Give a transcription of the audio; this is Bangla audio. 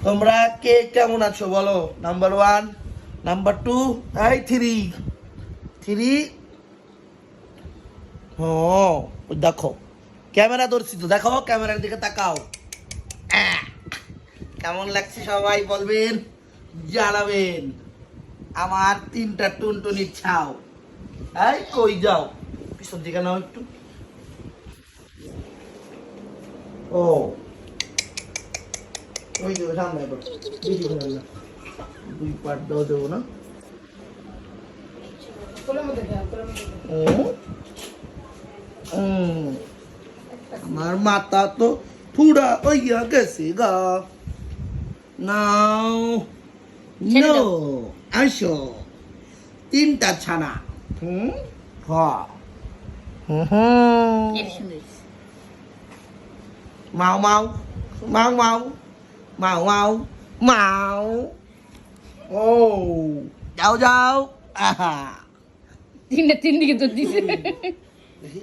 তোমরা কে কেমন আছো বলো? নাম্বার 1, নাম্বার 2, এই 3 ও দেখো ক্যামেরা ধরছি তো, দেখো ক্যামেরার দিকে তাকাও। কেমন লাগছে সবাই বলবেন, জানাবেন। আমার 3টা টুনটুনির ছাও। এই কই যাও, পিছন দিকে নাও একটু। ও ওই যে সামনে না, 2 পার্ট দাও, দেবো না। আমার মাথা তো পুরা হইয়া গেছে গা। নাও নো, আসো 3টা ছানা। মাও মাও মাও মাও মাও মাও মাও। ও যাও যাও। আহা 3 দিকে তো দিছে। দেখি